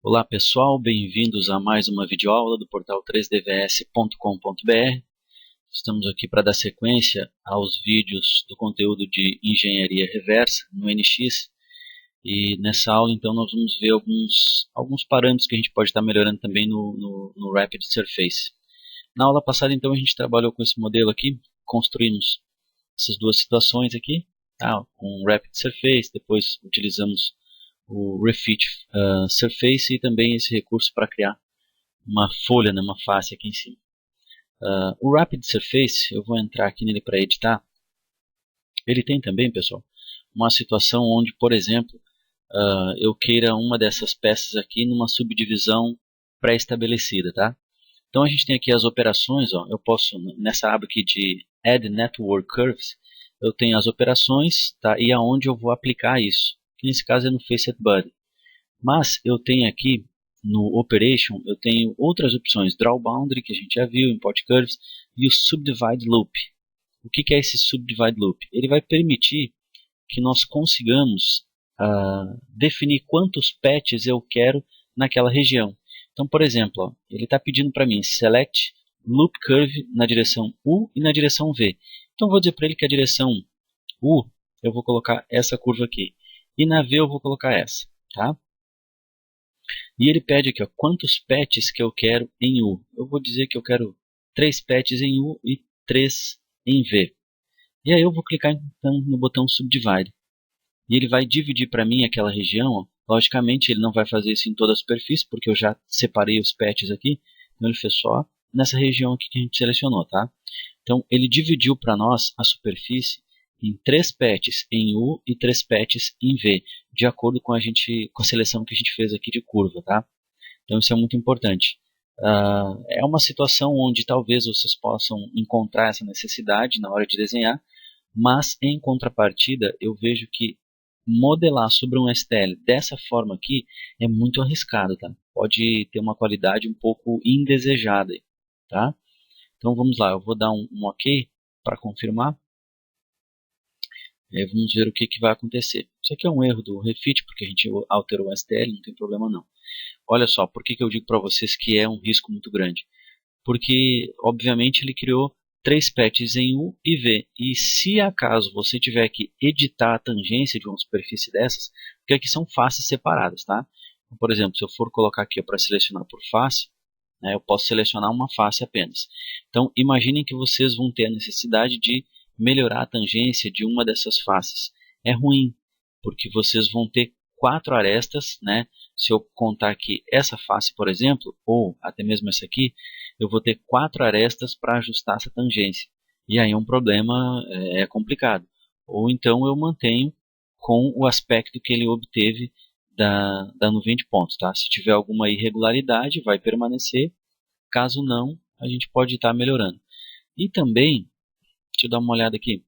Olá pessoal, bem-vindos a mais uma videoaula do portal 3dvs.com.br. Estamos aqui para dar sequência aos vídeos do conteúdo de engenharia reversa no NX. E nessa aula então nós vamos ver alguns parâmetros que a gente pode estar melhorando também no Rapid Surface. Na aula passada então a gente trabalhou com esse modelo aqui, construímos essas duas situações aqui, tá? Com Rapid Surface, depois utilizamos o Refit Surface e também esse recurso para criar uma folha, né, uma face aqui em cima. O Rapid Surface, eu vou entrar aqui nele para editar. Ele tem também, pessoal, uma situação onde, por exemplo, eu queira uma dessas peças aqui numa subdivisão pré-estabelecida, tá? Então a gente tem aqui as operações, ó, eu posso, nessa aba aqui de Add Network Curves, eu tenho as operações, tá, e aonde eu vou aplicar isso, que nesse caso é no Facet Body. Mas eu tenho aqui no Operation, eu tenho outras opções, Draw Boundary, que a gente já viu, Import Curves, e o Subdivide Loop. O que é esse Subdivide Loop? Ele vai permitir que nós consigamos definir quantos patches eu quero naquela região. Então, por exemplo, ó, ele está pedindo para mim Select Loop Curve na direção U e na direção V. Então, eu vou dizer para ele que a direção U, eu vou colocar essa curva aqui. E na V eu vou colocar essa. Tá? E ele pede aqui, ó, quantos patches que eu quero em U. Eu vou dizer que eu quero 3 patches em U e 3 em V. E aí eu vou clicar então no botão Subdivide. E ele vai dividir para mim aquela região. Ó. Logicamente ele não vai fazer isso em toda a superfície, porque eu já separei os patches aqui. Então ele fez só nessa região aqui que a gente selecionou. Tá? Então ele dividiu para nós a superfície em 3 patches em U e 3 patches em V, de acordo com a seleção que a gente fez aqui de curva. Tá? Então isso é muito importante. É uma situação onde talvez vocês possam encontrar essa necessidade na hora de desenhar, mas em contrapartida eu vejo que modelar sobre um STL dessa forma aqui é muito arriscado. Tá? Pode ter uma qualidade um pouco indesejada. Tá? Então vamos lá, eu vou dar um OK para confirmar. E aí vamos ver o que vai acontecer. Isso aqui é um erro do Refit, porque a gente alterou o STL, não tem problema não. Olha só, por que eu digo para vocês que é um risco muito grande? Porque, obviamente, ele criou 3 patches em U e V. E se acaso você tiver que editar a tangência de uma superfície dessas, porque aqui são faces separadas, tá? Então, por exemplo, se eu for colocar aqui para selecionar por face, né, eu posso selecionar uma face apenas. Então, imaginem que vocês vão ter a necessidade de melhorar a tangência de uma dessas faces. É ruim, porque vocês vão ter 4 arestas, né? Se eu contar aqui essa face, por exemplo, ou até mesmo essa aqui, eu vou ter 4 arestas para ajustar essa tangência. E aí é um problema complicado. Ou então eu mantenho com o aspecto que ele obteve da nuvem de pontos. Tá? Se tiver alguma irregularidade, vai permanecer. Caso não, a gente pode estar melhorando. E também, deixa eu dar uma olhada aqui.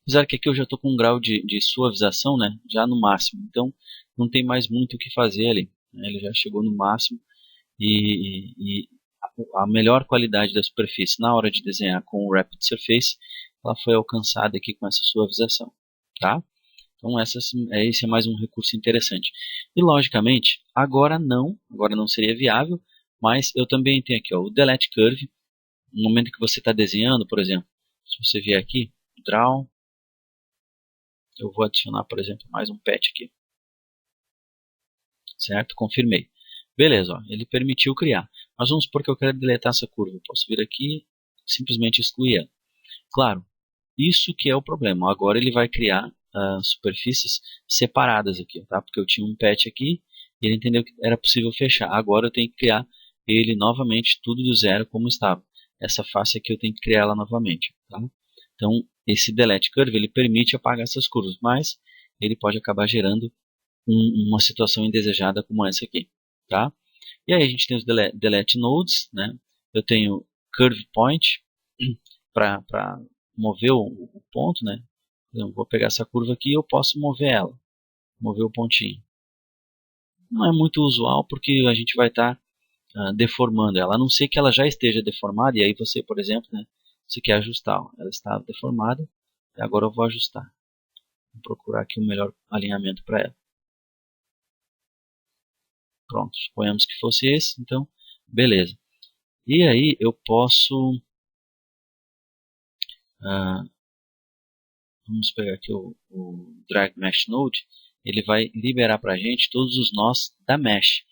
Apesar que aqui eu já estou com um grau de suavização, né, já no máximo. Então, não tem mais muito o que fazer ali. Né, ele já chegou no máximo. E a melhor qualidade da superfície na hora de desenhar com o Rapid Surface, ela foi alcançada aqui com essa suavização. Tá? Então esse é mais um recurso interessante. E logicamente, agora não seria viável, mas eu também tenho aqui ó, o Delete Curve. No momento que você está desenhando, por exemplo, se você vier aqui, Draw, eu vou adicionar, por exemplo, mais um patch aqui. Certo? Confirmei. Beleza, ó, ele permitiu criar. Mas vamos supor que eu quero deletar essa curva. Eu posso vir aqui e simplesmente excluir ela. Claro, isso que é o problema. Agora ele vai criar superfícies separadas aqui, tá? Porque eu tinha um patch aqui e ele entendeu que era possível fechar. Agora eu tenho que criar ele novamente, tudo do zero como estava. Essa face aqui eu tenho que criar ela novamente. Tá? Então, esse Delete Curve ele permite apagar essas curvas, mas ele pode acabar gerando uma situação indesejada como essa aqui. Tá? E aí a gente tem os delete nodes, né? Eu tenho curve point para mover o ponto, né? Então, vou pegar essa curva aqui e eu posso mover ela, mover o pontinho. Não é muito usual porque a gente vai estar deformando ela, a não ser que ela já esteja deformada e aí você, por exemplo, né, você quer ajustar, ó, ela está deformada e agora eu vou ajustar. Vou procurar aqui o melhor alinhamento para ela. Pronto, suponhamos que fosse esse, então beleza. E aí eu posso, vamos pegar aqui o Drag Mesh Node, ele vai liberar para a gente todos os nós da mesh,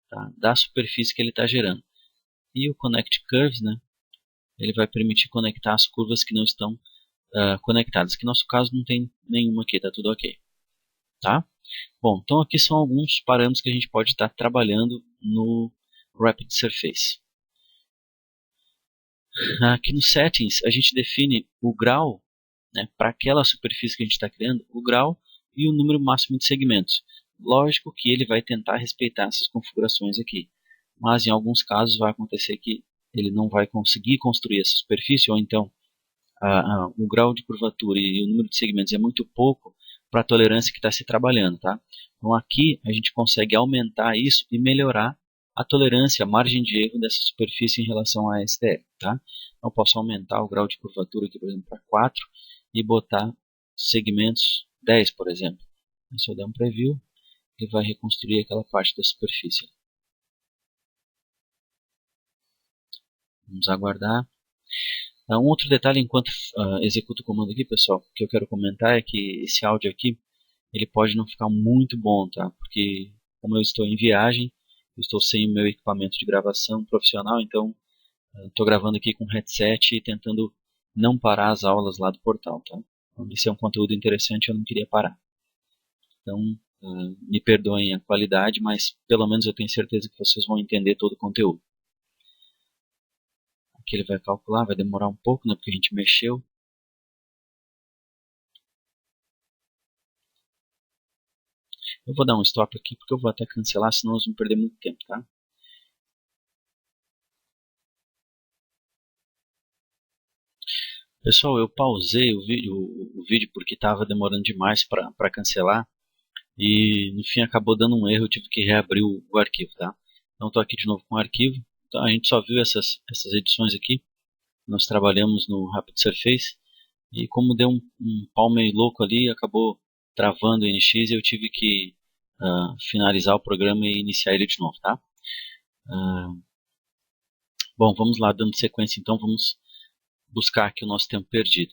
tá? Da superfície que ele está gerando. E o Connect Curves, né, ele vai permitir conectar as curvas que não estão conectadas. Que no nosso caso não tem nenhuma aqui, está tudo ok. Tá? Bom, então aqui são alguns parâmetros que a gente pode estar trabalhando no Rapid Surface. Aqui no Settings a gente define o grau, né, para aquela superfície que a gente está criando, o grau e o número máximo de segmentos. Lógico que ele vai tentar respeitar essas configurações aqui, mas em alguns casos vai acontecer que ele não vai conseguir construir essa superfície, ou então o grau de curvatura e o número de segmentos é muito pouco para a tolerância que está se trabalhando. Tá? Então aqui a gente consegue aumentar isso e melhorar a tolerância, a margem de erro dessa superfície em relação à STL. Tá? Então eu posso aumentar o grau de curvatura aqui, por exemplo, para 4 e botar segmentos 10, por exemplo. Se eu der um preview, ele vai reconstruir aquela parte da superfície. Vamos aguardar. Um outro detalhe enquanto executo o comando aqui, pessoal, que eu quero comentar é que esse áudio aqui ele pode não ficar muito bom, tá? Porque como eu estou em viagem, eu estou sem o meu equipamento de gravação profissional, então estou gravando aqui com headset e tentando não parar as aulas lá do portal, tá? Então, esse é um conteúdo interessante, eu não queria parar. Então, me perdoem a qualidade, mas pelo menos eu tenho certeza que vocês vão entender todo o conteúdo. Aqui ele vai calcular, vai demorar um pouco, né, porque a gente mexeu. Eu vou dar um stop aqui porque eu vou até cancelar, senão nós vamos perder muito tempo, tá? Pessoal, eu pausei o vídeo porque estava demorando demais para cancelar e no fim acabou dando um erro, eu tive que reabrir o arquivo, tá? Então estou aqui de novo com o arquivo. Então, a gente só viu essas edições aqui. Nós trabalhamos no Rapid Surface e como deu um pau meio louco ali, acabou travando o NX e eu tive que finalizar o programa e iniciar ele de novo, tá? Bom, vamos lá, dando sequência então, vamos buscar aqui o nosso tempo perdido.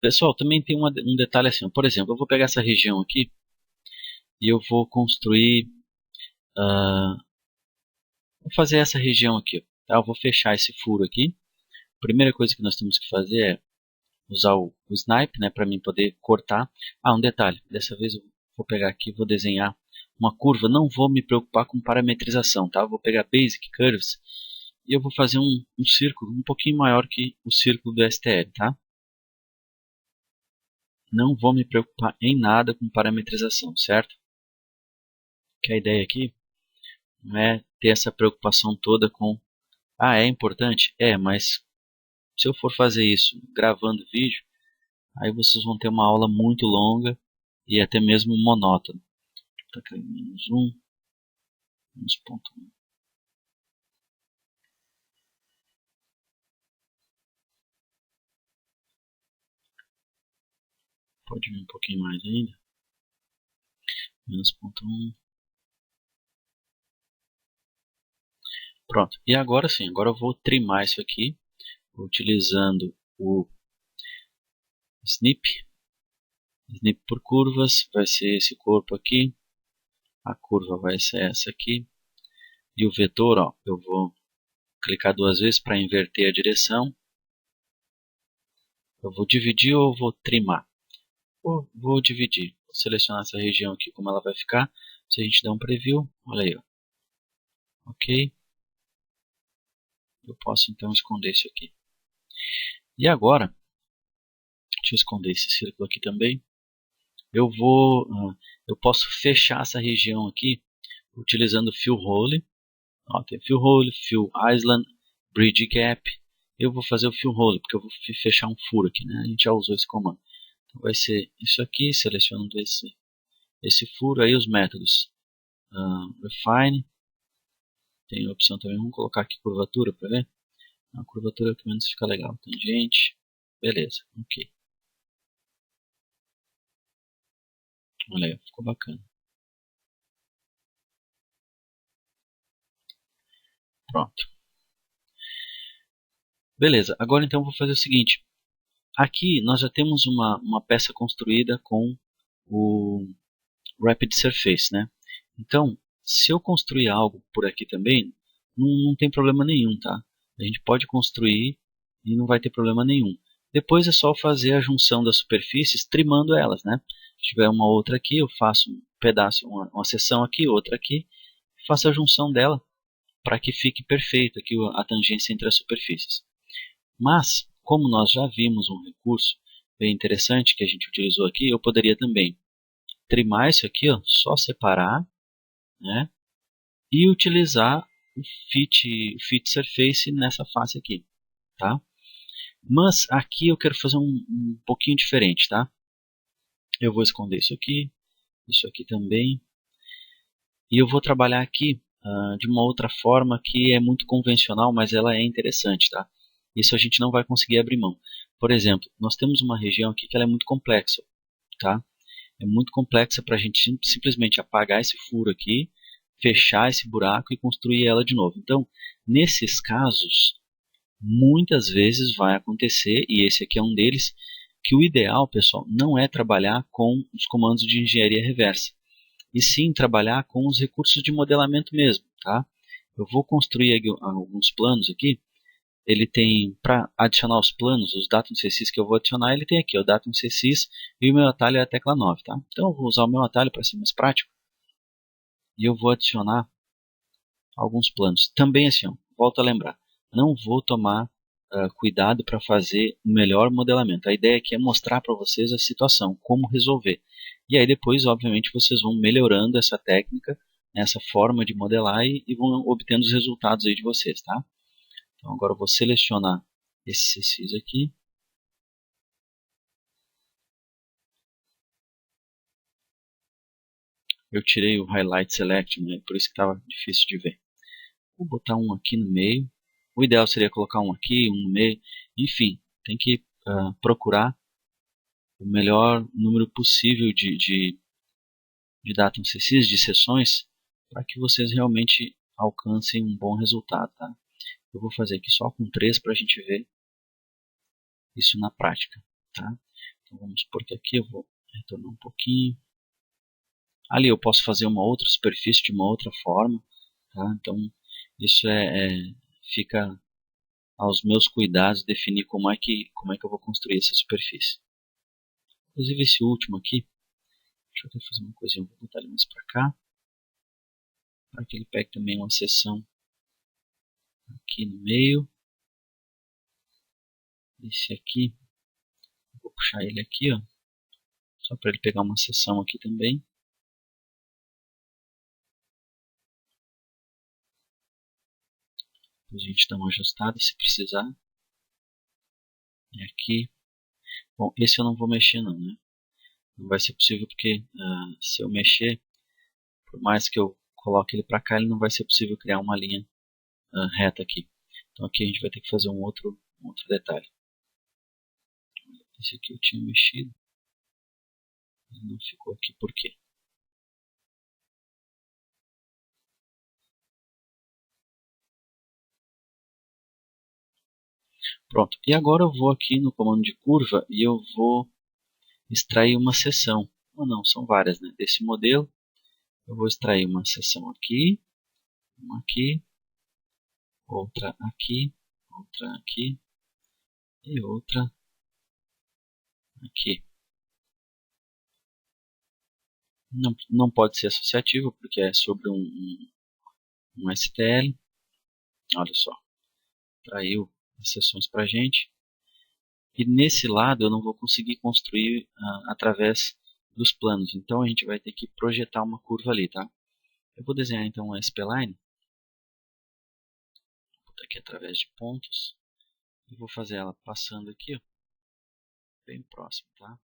Pessoal, também tem um detalhe assim, por exemplo, eu vou pegar essa região aqui e eu vou construir, vou fazer essa região aqui, tá? Eu vou fechar esse furo aqui. A primeira coisa que nós temos que fazer é usar o Snipe, né, para mim poder cortar. Um detalhe, dessa vez eu vou pegar aqui e vou desenhar uma curva, não vou me preocupar com parametrização, tá? Eu vou pegar Basic Curves e eu vou fazer um círculo um pouquinho maior que o círculo do STL, tá? Não vou me preocupar em nada com parametrização, certo? Que a ideia aqui não é ter essa preocupação toda com é importante? É, mas se eu for fazer isso gravando vídeo, aí vocês vão ter uma aula muito longa e até mesmo monótona. Tá aqui, -1, -1. Pode vir um pouquinho mais ainda. -1. Pronto. E agora sim, agora eu vou trimar isso aqui utilizando o Snip. Snip por curvas, vai ser esse corpo aqui. A curva vai ser essa aqui. E o vetor, ó, eu vou clicar duas vezes para inverter a direção. Eu vou dividir ou vou trimar? Vou dividir. Vou selecionar essa região aqui como ela vai ficar. Se a gente der um preview, olha aí, ó. Ok. Eu posso então esconder isso aqui. E agora, deixa eu esconder esse círculo aqui também. Eu posso fechar essa região aqui utilizando Fill Hole. Ó, tem Fill Hole, Fill Island, Bridge Gap. Eu vou fazer o Fill Hole porque eu vou fechar um furo aqui, né? A gente já usou esse comando. Então vai ser isso aqui, selecionando esse furo, aí os métodos. Refine, tem a opção também, vamos colocar aqui curvatura para ver. A curvatura que menos fica legal, tangente, beleza, ok. Olha aí, ficou bacana. Pronto. Beleza, agora então eu vou fazer o seguinte. Aqui nós já temos uma peça construída com o Rapid Surface, né? Então, se eu construir algo por aqui também, não tem problema nenhum, tá? A gente pode construir e não vai ter problema nenhum. Depois é só fazer a junção das superfícies, trimando elas, né? Se tiver uma outra aqui, eu faço um pedaço, uma seção aqui, outra aqui, faço a junção dela para que fique perfeito aqui a tangência entre as superfícies. Mas, como nós já vimos um recurso bem interessante que a gente utilizou aqui, eu poderia também trimar isso aqui, ó, só separar, né, e utilizar o fit surface nessa face aqui, tá? Mas aqui eu quero fazer um pouquinho diferente, tá? Eu vou esconder isso aqui também, e eu vou trabalhar aqui de uma outra forma que é muito convencional, mas ela é interessante, tá? Isso a gente não vai conseguir abrir mão. Por exemplo, nós temos uma região aqui que ela é muito complexa, tá? É muito complexa para a gente simplesmente apagar esse furo aqui, fechar esse buraco e construir ela de novo. Então, nesses casos, muitas vezes vai acontecer, e esse aqui é um deles, que o ideal, pessoal, não é trabalhar com os comandos de engenharia reversa, e sim trabalhar com os recursos de modelamento mesmo, tá? Eu vou construir alguns planos aqui. Ele tem, para adicionar os planos, os datum CSS que eu vou adicionar, ele tem aqui o datum CSS e o meu atalho é a tecla 9, tá? Então eu vou usar o meu atalho para ser mais prático e eu vou adicionar alguns planos. Também assim, ó, volto a lembrar, não vou tomar cuidado para fazer o melhor modelamento. A ideia aqui é mostrar para vocês a situação, como resolver. E aí depois, obviamente, vocês vão melhorando essa técnica, essa forma de modelar e vão obtendo os resultados aí de vocês, tá? Então agora eu vou selecionar esse CSS aqui. Eu tirei o Highlight Select, né? Por isso que estava difícil de ver. Vou botar um aqui no meio. O ideal seria colocar um aqui, um no meio. Enfim, tem que procurar o melhor número possível de datum CSS, de sessões, para que vocês realmente alcancem um bom resultado. Tá? Eu vou fazer aqui só com 3 para a gente ver isso na prática. Tá? Então vamos supor que aqui eu vou retornar um pouquinho. Ali eu posso fazer uma outra superfície de uma outra forma. Tá? Então isso fica aos meus cuidados definir como é que eu vou construir essa superfície. Inclusive esse último aqui, deixa eu até fazer uma coisinha, vou botar ele mais para cá, para que ele pegue também uma seção aqui no meio. Esse aqui, vou puxar ele aqui, ó, só para ele pegar uma seção aqui também. Depois a gente dá uma ajustada se precisar. E aqui, bom, esse eu não vou mexer não, né? Não vai ser possível porque se eu mexer, por mais que eu coloque ele para cá, ele não vai ser possível criar uma linha reta aqui. Então aqui a gente vai ter que fazer um outro detalhe. Esse aqui eu tinha mexido, ele não ficou aqui por quê? Pronto, e agora eu vou aqui no comando de curva e eu vou extrair uma seção. Ou não, são várias, né? Desse modelo, eu vou extrair uma seção aqui, uma aqui, outra aqui e outra aqui. Não pode ser associativo porque é sobre um STL. Olha só, traiu as seções para a gente. E nesse lado eu não vou conseguir construir através dos planos. Então a gente vai ter que projetar uma curva ali, tá? Eu vou desenhar então uma spline. Vou botar aqui através de pontos. E vou fazer ela passando aqui, ó, bem próximo, tá?